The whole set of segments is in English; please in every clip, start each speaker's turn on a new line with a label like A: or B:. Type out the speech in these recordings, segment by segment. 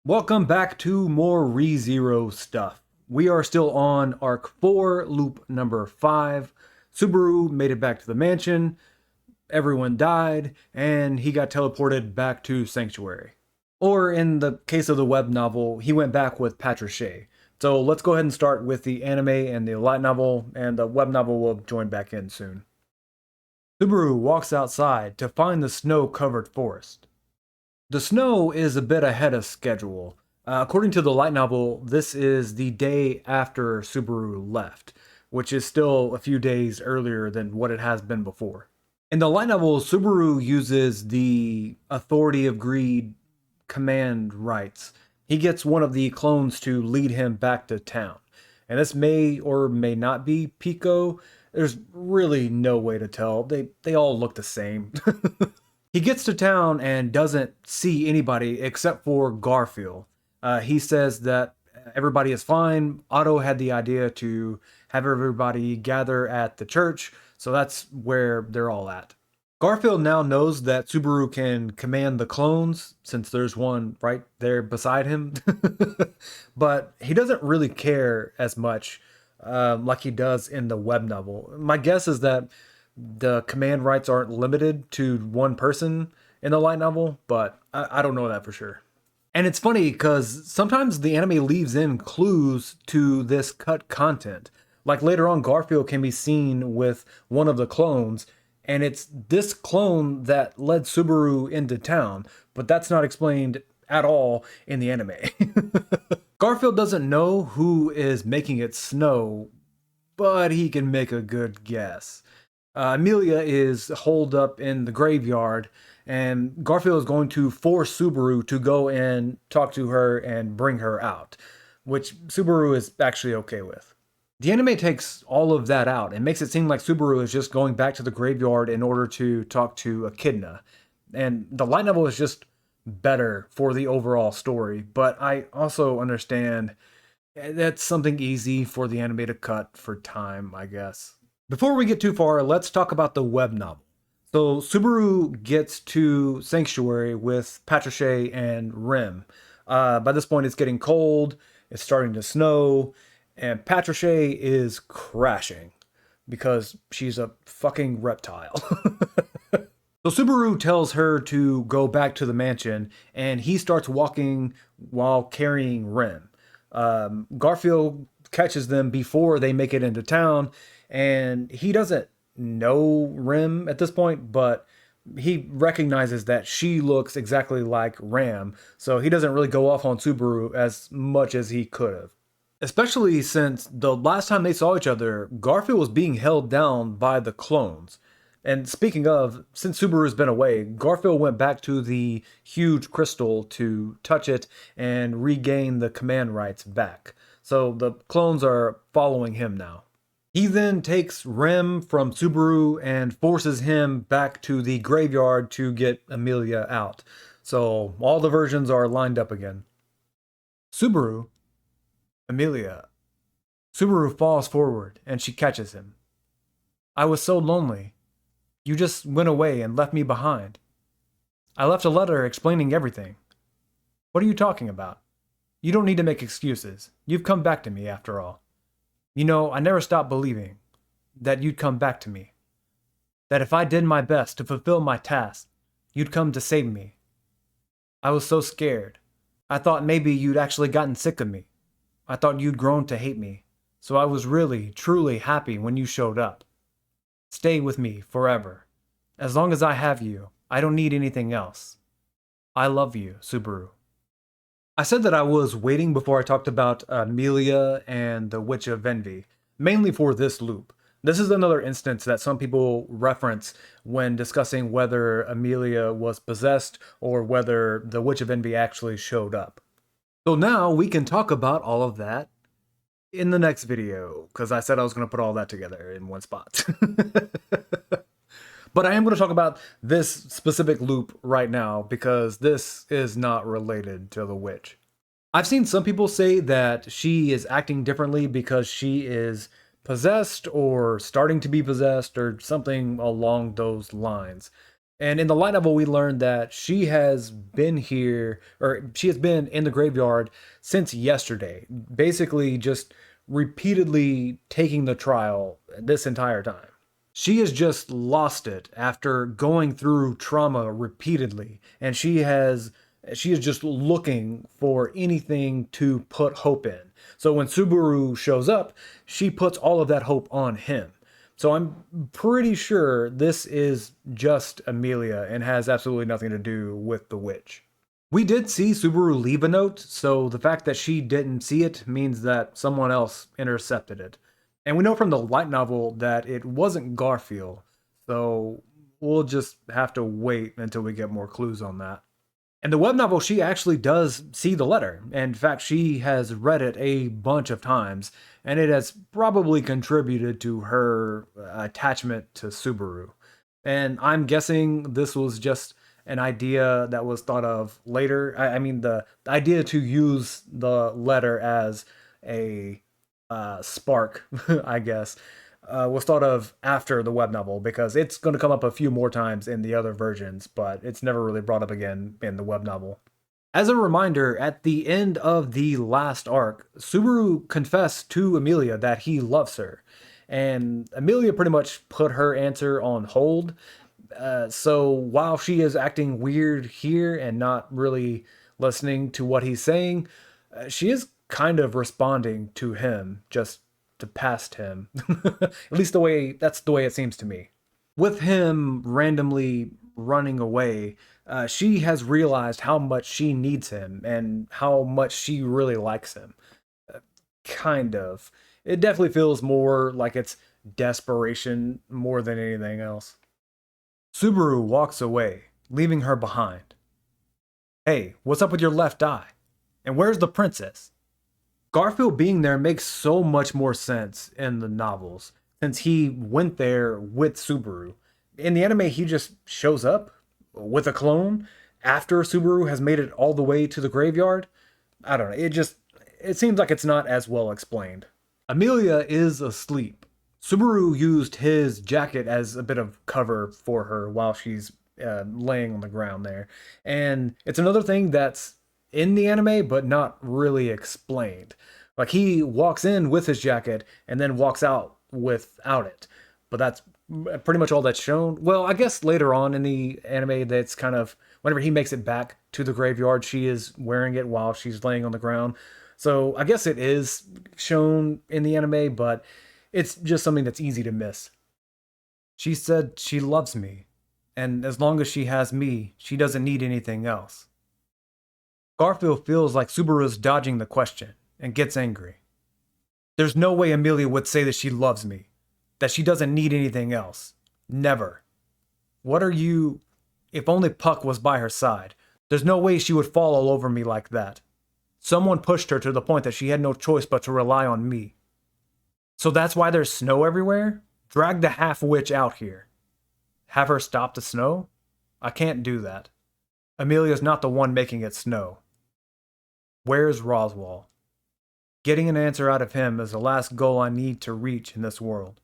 A: Welcome back to more ReZero stuff. We are still on Arc 4, loop number 5. Subaru made it back to the mansion, everyone died, and he got teleported back to Sanctuary. Or in the case of the web novel, he went back with Patricia. So let's go ahead and start with the anime and the light novel, and the web novel will join back in soon. Subaru walks outside to find the snow-covered forest. The snow is a bit ahead of schedule. According to the light novel, this is the day after Subaru left, which is still a few days earlier than what it has been before. In the light novel, Subaru uses the Authority of Greed command rights. He gets one of the clones to lead him back to town. And this may or may not be Pico. There's really no way to tell. They all look the same. He gets to town and doesn't see anybody except for Garfield. He says that everybody is fine. Otto had the idea to have everybody gather at the church, so that's where they're all at. Garfield now knows that Subaru can command the clones, since there's one right there beside him. But he doesn't really care as much like he does in the web novel. My guess is that the command rights aren't limited to one person in the light novel, but I don't know that for sure. And it's funny because sometimes the anime leaves in clues to this cut content. Like later on, Garfield can be seen with one of the clones, and it's this clone that led Subaru into town, but that's not explained at all in the anime. Garfield doesn't know who is making it snow, but he can make a good guess. Amelia is holed up in the graveyard, and Garfield is going to force Subaru to go and talk to her and bring her out, which Subaru is actually okay with. The anime takes all of that out and makes it seem like Subaru is just going back to the graveyard in order to talk to Echidna. And the light novel is just better for the overall story, but I also understand that's something easy for the anime to cut for time, I guess. Before we get too far, let's talk about the web novel. So Subaru gets to Sanctuary with Patricia and Rem. By this point, it's getting cold, it's starting to snow, and Patricia is crashing because she's a fucking reptile. So Subaru tells her to go back to the mansion, and he starts walking while carrying Rem. Garfield catches them before they make it into town, and he doesn't know Rem at this point, but he recognizes that she looks exactly like Ram, so he doesn't really go off on Subaru as much as he could have. Especially since the last time they saw each other, Garfield was being held down by the clones. And speaking of, since Subaru's been away, Garfield went back to the huge crystal to touch it and regain the command rights back. So the clones are following him now. He then takes Rem from Subaru and forces him back to the graveyard to get Amelia out. So all the versions are lined up again. Subaru, Amelia. Subaru falls forward and she catches him. I was so lonely. You just went away and left me behind. I left a letter explaining everything. What are you talking about? You don't need to make excuses. You've come back to me after all. You know, I never stopped believing that you'd come back to me. That if I did my best to fulfill my task, you'd come to save me. I was so scared. I thought maybe you'd actually gotten sick of me. I thought you'd grown to hate me. So I was really, truly happy when you showed up. Stay with me forever. As long as I have you, I don't need anything else. I love you, Subaru. I said that I was waiting before I talked about Amelia and the Witch of Envy, mainly for this loop. This is another instance that some people reference when discussing whether Amelia was possessed or whether the Witch of Envy actually showed up. So now we can talk about all of that in the next video, because I said I was going to put all that together in one spot. But I am going to talk about this specific loop right now because this is not related to the witch. I've seen some people say that she is acting differently because she is possessed or starting to be possessed or something along those lines. And in the light novel, we learned that she has been here, or she has been in the graveyard since yesterday, basically just repeatedly taking the trial this entire time. She has just lost it after going through trauma repeatedly, and she is just looking for anything to put hope in. So when Subaru shows up, she puts all of that hope on him. So I'm pretty sure this is just Amelia and has absolutely nothing to do with the witch. We did see Subaru leave a note, so the fact that she didn't see it means that someone else intercepted it. And we know from the light novel that it wasn't Garfield, so we'll just have to wait until we get more clues on that. In the web novel, she actually does see the letter. In fact, she has read it a bunch of times, and it has probably contributed to her attachment to Subaru. And I'm guessing this was just an idea that was thought of later. I mean, the idea to use the letter as a spark, I guess, was thought of after the web novel because it's going to come up a few more times in the other versions, but it's never really brought up again in the web novel. As a reminder, at the end of the last arc, Subaru confessed to Amelia that he loves her, and Amelia pretty much put her answer on hold. So while she is acting weird here and not really listening to what he's saying, she is kind of responding to him, just to past him. At least that's the way it seems to me. With him randomly running away, she has realized how much she needs him and how much she really likes him. Kind of. It definitely feels more like it's desperation more than anything else. Subaru walks away, leaving her behind. Hey, what's up with your left eye? And where's the princess? Garfield being there makes so much more sense in the novels since he went there with Subaru. In the anime, he just shows up with a clone after Subaru has made it all the way to the graveyard. I don't know. It seems like it's not as well explained. Amelia is asleep. Subaru used his jacket as a bit of cover for her while she's laying on the ground there. And it's another thing that's in the anime, but not really explained. Like he walks in with his jacket and then walks out without it. But that's pretty much all that's shown. Well, I guess later on in the anime, that's kind of whenever he makes it back to the graveyard, she is wearing it while she's laying on the ground. So I guess it is shown in the anime, but it's just something that's easy to miss. She said she loves me, and as long as she has me, she doesn't need anything else. Garfield feels like Subaru's dodging the question and gets angry. There's no way Amelia would say that she loves me, that she doesn't need anything else. Never. What are you? If only Puck was by her side. There's no way she would fall all over me like that. Someone pushed her to the point that she had no choice but to rely on me. So that's why there's snow everywhere? Drag the half witch out here. Have her stop the snow? I can't do that. Amelia's not the one making it snow. Where's Roswell? Getting an answer out of him is the last goal I need to reach in this world.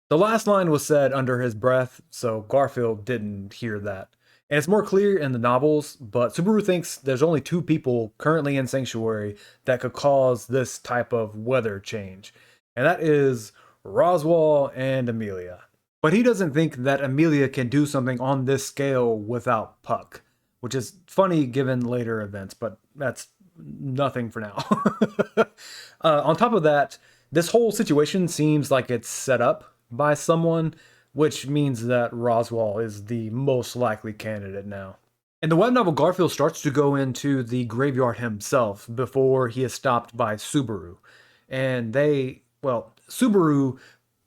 A: The last line was said under his breath, so Garfield didn't hear that. And it's more clear in the novels, but Subaru thinks there's only two people currently in Sanctuary that could cause this type of weather change. And that is Roswell and Amelia. But he doesn't think that Amelia can do something on this scale without Puck, which is funny given later events, but that's nothing for now. On top of that, this whole situation seems like it's set up by someone, which means that Roswell is the most likely candidate now. In the web novel, Garfield starts to go into the graveyard himself before he is stopped by Subaru. And Subaru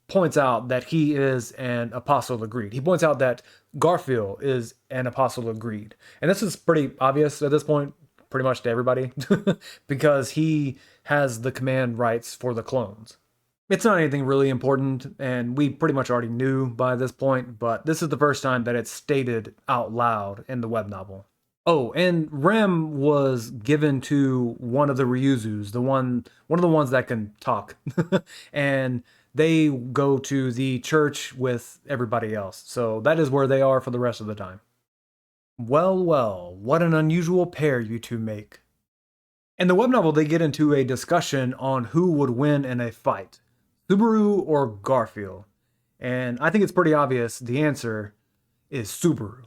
A: points out that he is an apostle of greed. He points out that Garfield is an apostle of greed. And this is pretty obvious at this point, pretty much to everybody, because he has the command rights for the clones. It's not anything really important, and we pretty much already knew by this point, but this is the first time that it's stated out loud in the web novel. Oh, and Rem was given to one of the Ryuzus, one of the ones that can talk. And they go to the church with everybody else. So that is where they are for the rest of the time. Well, well, what an unusual pair you two make. In the web novel, they get into a discussion on who would win in a fight, Subaru or Garfield. And I think it's pretty obvious the answer is Subaru.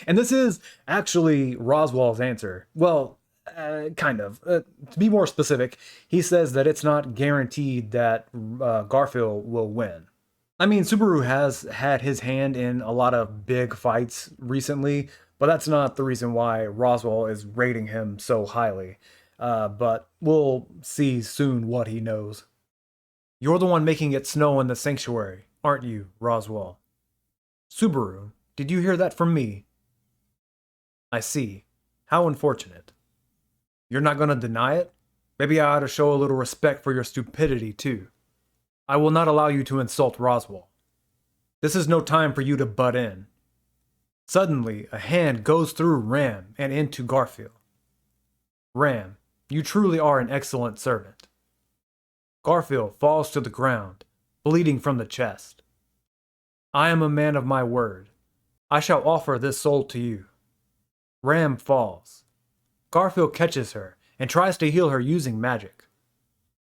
A: And this is actually Roswell's answer. Well, kind of. To be more specific, he says that it's not guaranteed that Garfield will win. I mean, Subaru has had his hand in a lot of big fights recently, but that's not the reason why Roswell is rating him so highly. But we'll see soon what he knows. You're the one making it snow in the sanctuary, aren't you, Roswell? Subaru, did you hear that from me? I see. How unfortunate. You're not going to deny it? Maybe I ought to show a little respect for your stupidity, too. I will not allow you to insult Roswell. This is no time for you to butt in. Suddenly, a hand goes through Ram and into Garfield. Ram, you truly are an excellent servant. Garfield falls to the ground, bleeding from the chest. I am a man of my word. I shall offer this soul to you. Ram falls. Garfield catches her and tries to heal her using magic.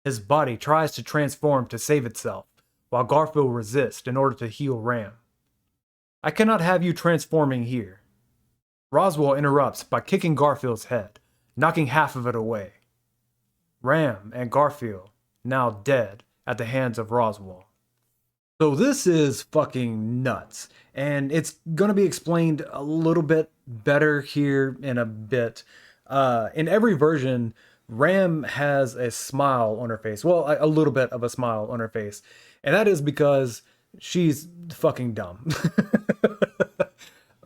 A: His body tries to transform to save itself, while Garfield resists in order to heal Ram. I cannot have you transforming here. Roswell interrupts by kicking Garfield's head, knocking half of it away. Ram and Garfield, now dead at the hands of Roswell. So this is fucking nuts, and it's going to be explained a little bit better here in a bit. In every version, Ram has a smile on her face. Well, a little bit of a smile on her face. And that is because she's fucking dumb.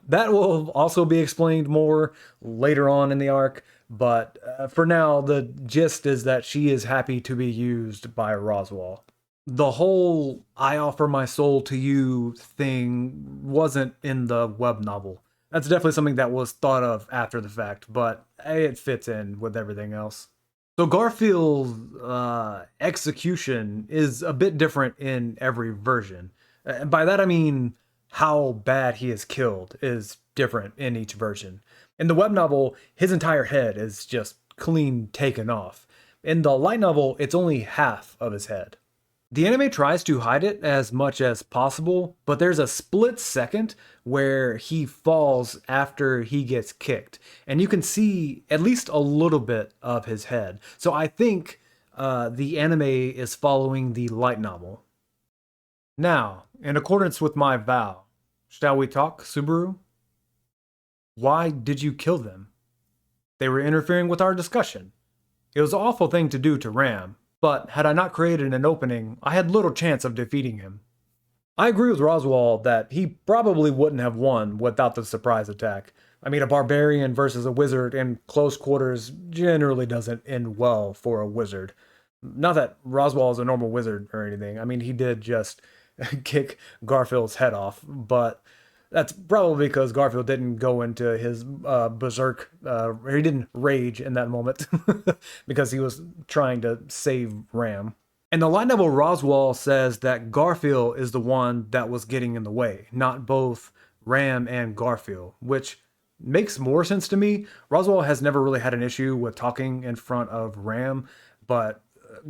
A: That will also be explained more later on in the arc. But for now, the gist is that she is happy to be used by Roswell. The whole I offer my soul to you thing wasn't in the web novel. That's definitely something that was thought of after the fact, but it fits in with everything else. So Garfield's execution is a bit different in every version. And by that I mean how bad he is killed is different in each version. In the web novel, his entire head is just clean taken off. In the light novel, it's only half of his head. The anime tries to hide it as much as possible, but there's a split second where he falls after he gets kicked, and you can see at least a little bit of his head. So I think the anime is following the light novel. Now, in accordance with my vow, shall we talk, Subaru? Why did you kill them? They were interfering with our discussion. It was an awful thing to do to Ram, but had I not created an opening, I had little chance of defeating him. I agree with Roswell that he probably wouldn't have won without the surprise attack. I mean, a barbarian versus a wizard in close quarters generally doesn't end well for a wizard. Not that Roswell is a normal wizard or anything. I mean, he did just kick Garfield's head off, but that's probably because Garfield didn't go into his berserk, or he didn't rage in that moment because he was trying to save Ram. In the light novel, Roswell says that Garfield is the one that was getting in the way, not both Ram and Garfield, which makes more sense to me. Roswell has never really had an issue with talking in front of Ram, but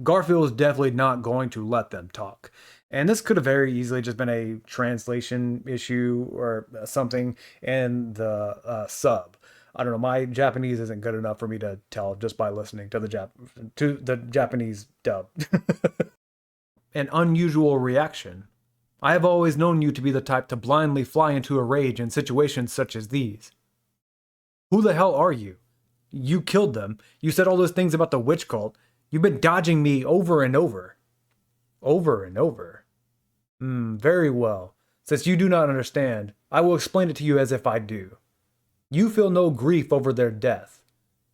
A: Garfield is definitely not going to let them talk. And this could have very easily just been a translation issue or something in the sub. I don't know. My Japanese isn't good enough for me to tell just by listening to the Japanese dub. An unusual reaction. I have always known you to be the type to blindly fly into a rage in situations such as these. Who the hell are you? You killed them. You said all those things about the witch cult. You've been dodging me over and over. Over and over. Very well. Since you do not understand, I will explain it to you as if I do. You feel no grief over their death.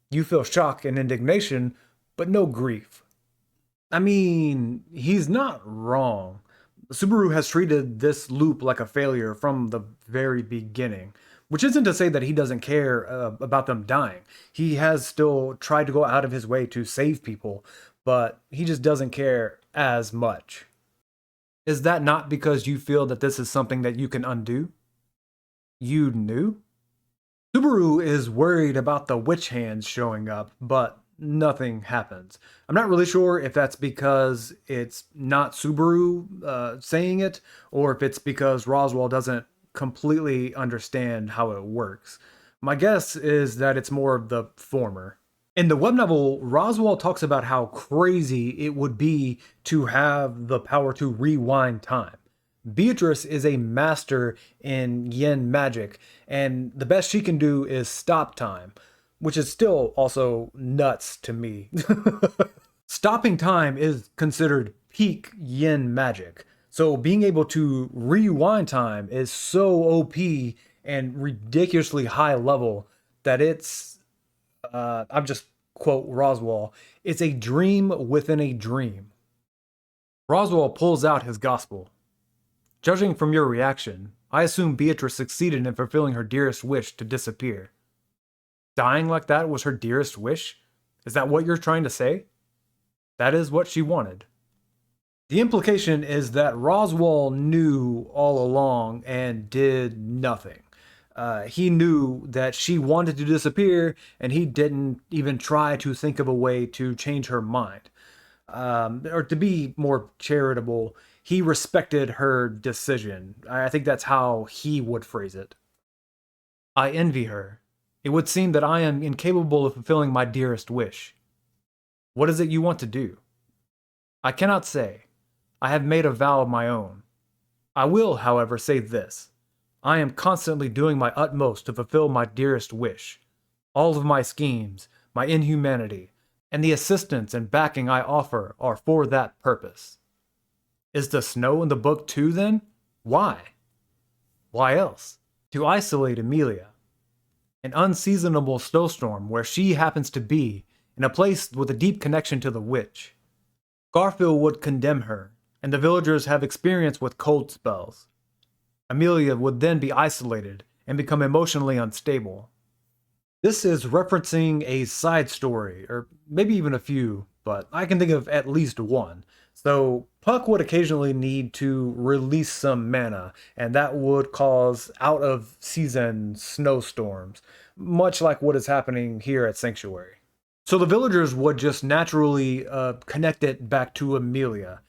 A: You feel shock and indignation, but no grief. I mean, he's not wrong. Subaru has treated this loop like a failure from the very beginning, which isn't to say that he doesn't care about them dying. He has still tried to go out of his way to save people, but he just doesn't care as much. Is that not because you feel that this is something that you can undo? You knew? Subaru is worried about the witch hands showing up, but nothing happens. I'm not really sure if that's because it's not Subaru saying it, or if it's because Roswell doesn't completely understand how it works. My guess is that it's more of the former. In the web novel, Roswell talks about how crazy it would be to have the power to rewind time. Beatrice is a master in yin magic, and the best she can do is stop time, which is still also nuts to me. Stopping time is considered peak yin magic, so being able to rewind time is so OP and ridiculously high level that I'm just quote Roswell, it's a dream within a dream. Roswell pulls out his gospel. Judging from your reaction, I assume Beatrice succeeded in fulfilling her dearest wish to disappear. Dying like that was her dearest wish? Is that what you're trying to say? That is what she wanted. The implication is that Roswell knew all along and did nothing. He knew that she wanted to disappear, and he didn't even try to think of a way to change her mind. Or to be more charitable, he respected her decision. I think that's how he would phrase it. I envy her. It would seem that I am incapable of fulfilling my dearest wish. What is it you want to do? I cannot say. I have made a vow of my own. I will, however, say this. I am constantly doing my utmost to fulfill my dearest wish. All of my schemes, my inhumanity, and the assistance and backing I offer are for that purpose. Is the snow in the book too, then? Why? Why else? To isolate Amelia. An unseasonable snowstorm where she happens to be, in a place with a deep connection to the witch. Garfield would condemn her, and the villagers have experience with cold spells. Amelia would then be isolated and become emotionally unstable. This is referencing a side story, or maybe even a few, but I can think of at least one. So, Puck would occasionally need to release some mana, and that would cause out of season snowstorms, much like what is happening here at Sanctuary. So, the villagers would just naturally connect it back to Amelia.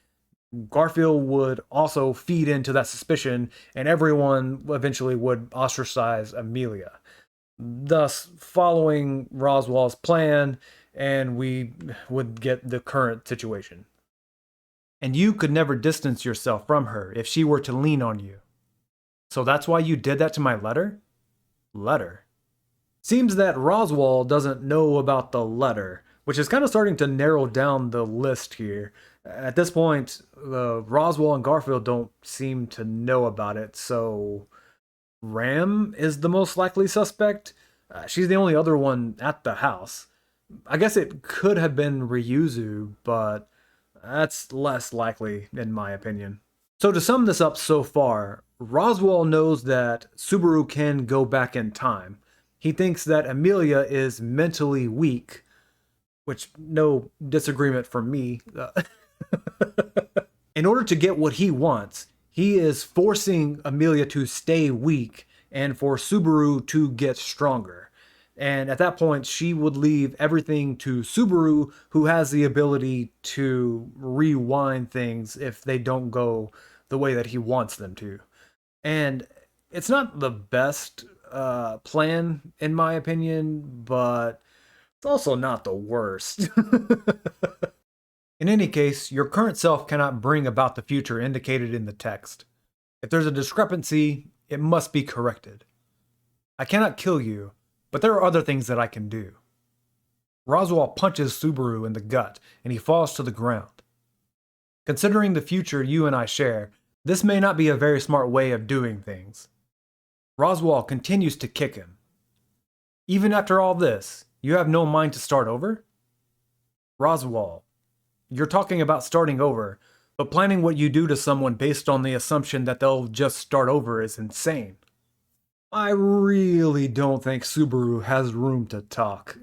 A: Garfield would also feed into that suspicion, and everyone eventually would ostracize Amelia, thus following Roswell's plan, and we would get the current situation. And you could never distance yourself from her if she were to lean on you. So that's why you did that to my letter? Letter. Seems that Roswell doesn't know about the letter, which is kind of starting to narrow down the list here. At this point, Roswell and Garfield don't seem to know about it, so Ram is the most likely suspect. She's the only other one at the house. I guess it could have been Ryuzu, but that's less likely, in my opinion. So to sum this up so far, Roswell knows that Subaru can go back in time. He thinks that Amelia is mentally weak, which no disagreement from me. In order to get what he wants, he is forcing Amelia to stay weak and for Subaru to get stronger. And at that point, she would leave everything to Subaru, who has the ability to rewind things if they don't go the way that he wants them to. And it's not the best plan, in my opinion, but it's also not the worst. In any case, your current self cannot bring about the future indicated in the text. If there's a discrepancy, it must be corrected. I cannot kill you, but there are other things that I can do. Roswell punches Subaru in the gut, and he falls to the ground. Considering the future you and I share, this may not be a very smart way of doing things. Roswell continues to kick him. Even after all this, you have no mind to start over? Roswell, you're talking about starting over, but planning what you do to someone based on the assumption that they'll just start over is insane. I really don't think Subaru has room to talk.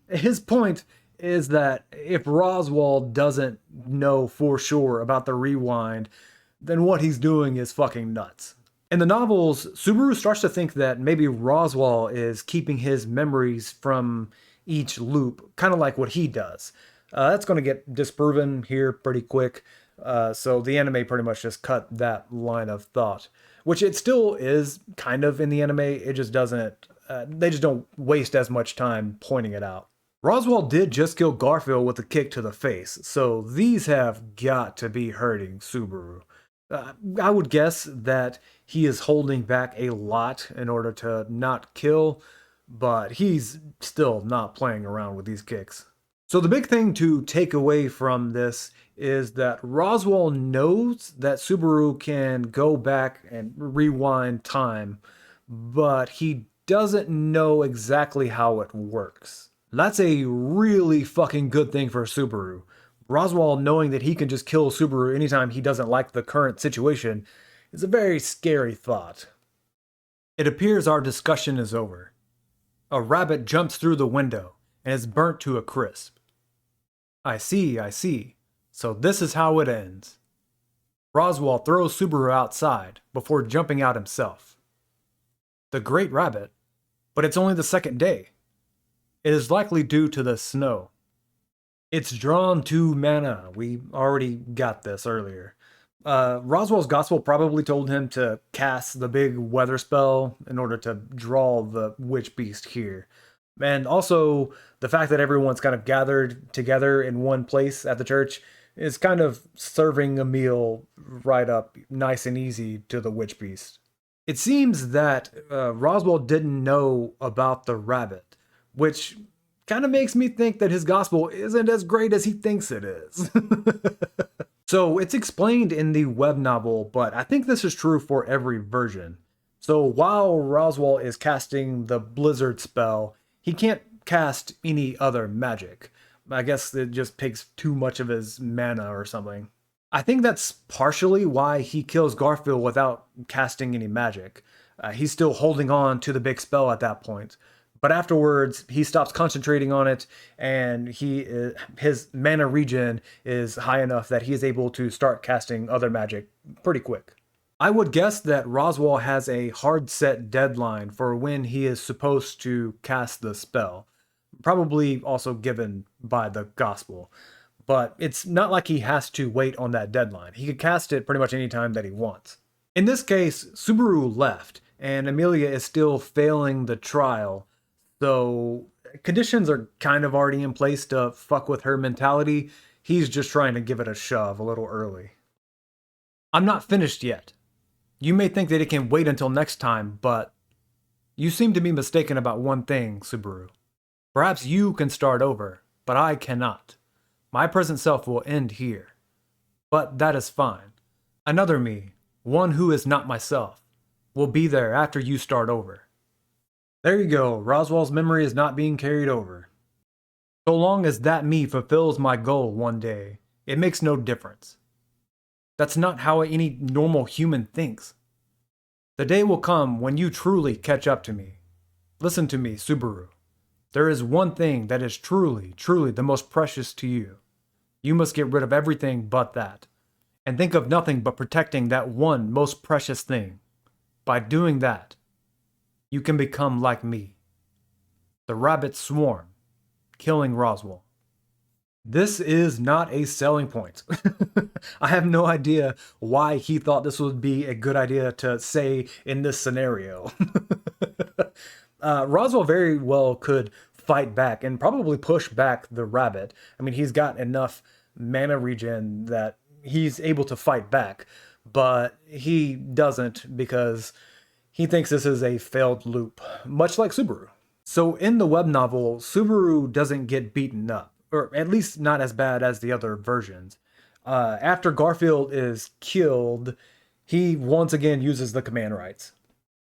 A: His point is that if Roswell doesn't know for sure about the rewind, then what he's doing is fucking nuts. In the novels, Subaru starts to think that maybe Roswell is keeping his memories from each loop, kind of like what he does. That's going to get disproven here pretty quick. So the anime pretty much just cut that line of thought, which it still is kind of in the anime. It just doesn't, they just don't waste as much time pointing it out. Roswell did just kill Garfield with a kick to the face, so these have got to be hurting Subaru. I would guess that he is holding back a lot in order to not kill, but he's still not playing around with these kicks. So the big thing to take away from this is that Roswell knows that Subaru can go back and rewind time, but he doesn't know exactly how it works. That's a really fucking good thing for Subaru. Roswell knowing that he can just kill Subaru anytime he doesn't like the current situation is a very scary thought. It appears our discussion is over. A rabbit jumps through the window and is burnt to a crisp. I see, I see. So this is how it ends. Roswell throws Subaru outside before jumping out himself. The Great Rabbit? But it's only the second day. It is likely due to the snow. It's drawn to mana. We already got this earlier. Roswell's gospel probably told him to cast the big weather spell in order to draw the witch beast here. And also, the fact that everyone's kind of gathered together in one place at the church is kind of serving a meal right up nice and easy to the witch beast. It seems that Roswell didn't know about the rabbit, which kind of makes me think that his gospel isn't as great as he thinks it is. So it's explained in the web novel, but I think this is true for every version. So while Roswell is casting the blizzard spell, he can't cast any other magic. I guess it just takes too much of his mana or something. I think that's partially why he kills Garfield without casting any magic. He's still holding on to the big spell at that point. But afterwards, he stops concentrating on it, and his mana regen is high enough that he is able to start casting other magic pretty quick. I would guess that Roswell has a hard set deadline for when he is supposed to cast the spell, probably also given by the gospel. But it's not like he has to wait on that deadline. He could cast it pretty much any time that he wants. In this case, Subaru left, and Amelia is still failing the trial. So conditions are kind of already in place to fuck with her mentality. He's just trying to give it a shove a little early. I'm not finished yet. You may think that it can wait until next time, but you seem to be mistaken about one thing, Subaru. Perhaps you can start over, but I cannot. My present self will end here. But that is fine. Another me, one who is not myself, will be there after you start over. There you go, Roswell's memory is not being carried over. So long as that me fulfills my goal one day, it makes no difference. That's not how any normal human thinks. The day will come when you truly catch up to me. Listen to me, Subaru. There is one thing that is truly, truly the most precious to you. You must get rid of everything but that, and think of nothing but protecting that one most precious thing. By doing that, you can become like me. The rabbits swarm, killing Roswell. This is not a selling point. I have no idea why he thought this would be a good idea to say in this scenario. Roswell very well could fight back and probably push back the rabbit. I mean, he's got enough mana regen that he's able to fight back, but he doesn't because he thinks this is a failed loop, much like Subaru. So in the web novel, Subaru doesn't get beaten up, or at least not as bad as the other versions. After Garfield is killed, he once again uses the command rights.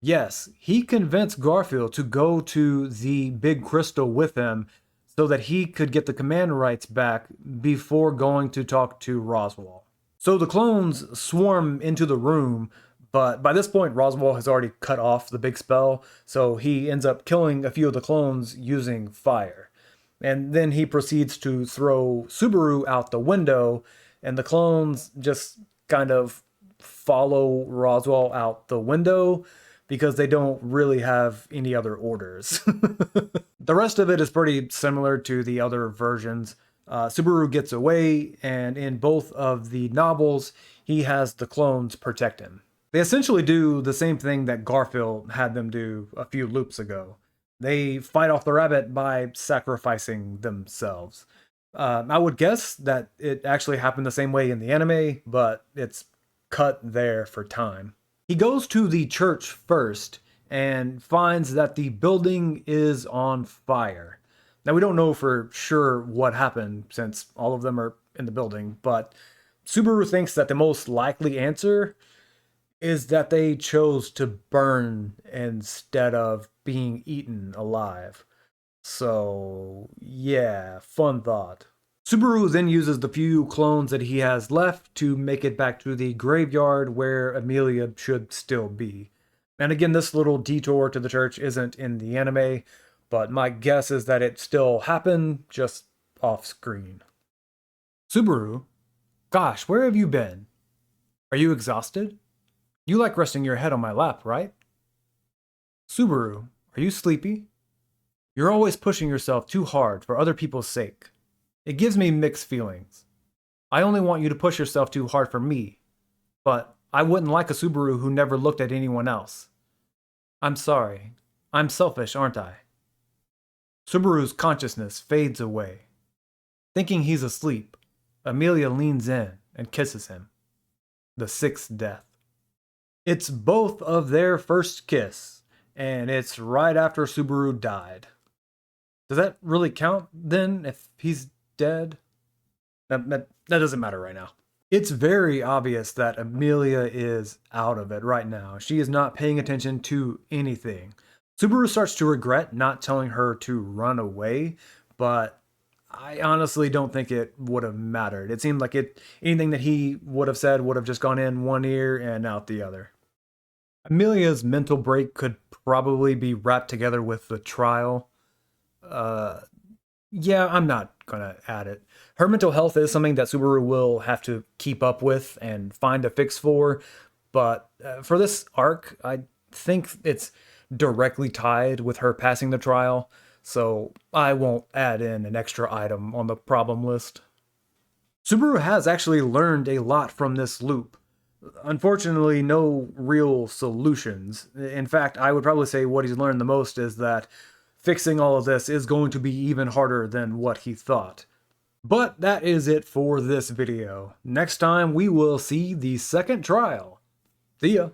A: Yes, he convinced Garfield to go to the big crystal with him so that he could get the command rights back before going to talk to Roswell. So the clones swarm into the room, but by this point Roswell has already cut off the big spell, so he ends up killing a few of the clones using fire. And then he proceeds to throw Subaru out the window, and the clones just kind of follow Roswell out the window because they don't really have any other orders. The rest of it is pretty similar to the other versions. Subaru gets away, and in both of the novels, he has the clones protect him. They essentially do the same thing that Garfield had them do a few loops ago. They fight off the rabbit by sacrificing themselves. I would guess that it actually happened the same way in the anime, but it's cut there for time. He goes to the church first and finds that the building is on fire. Now, we don't know for sure what happened since all of them are in the building, but Subaru thinks that the most likely answer is that they chose to burn instead of being eaten alive. So, yeah, fun thought. Subaru then uses the few clones that he has left to make it back to the graveyard where Amelia should still be. And again, this little detour to the church isn't in the anime, but my guess is that it still happened, just off screen. Subaru, gosh, where have you been? Are you exhausted? You like resting your head on my lap, right? Subaru, are you sleepy? You're always pushing yourself too hard for other people's sake. It gives me mixed feelings. I only want you to push yourself too hard for me, but I wouldn't like a Subaru who never looked at anyone else. I'm sorry. I'm selfish, aren't I? Subaru's consciousness fades away. Thinking he's asleep, Amelia leans in and kisses him. The sixth death. It's both of their first kiss, and it's right after Subaru died. Does that really count, then, if he's dead? That doesn't matter right now. It's very obvious that Amelia is out of it right now. She is not paying attention to anything. Subaru starts to regret not telling her to run away, but I honestly don't think it would have mattered. It seemed like anything that he would have said would have just gone in one ear and out the other. Amelia's mental break could probably be wrapped together with the trial. Yeah, I'm not gonna add it. Her mental health is something that Subaru will have to keep up with and find a fix for, but for this arc, I think it's directly tied with her passing the trial, so I won't add in an extra item on the problem list. Subaru has actually learned a lot from this loop. Unfortunately, no real solutions. In fact, I would probably say what he's learned the most is that fixing all of this is going to be even harder than what he thought. But that is it for this video. Next time we will see the second trial. See ya!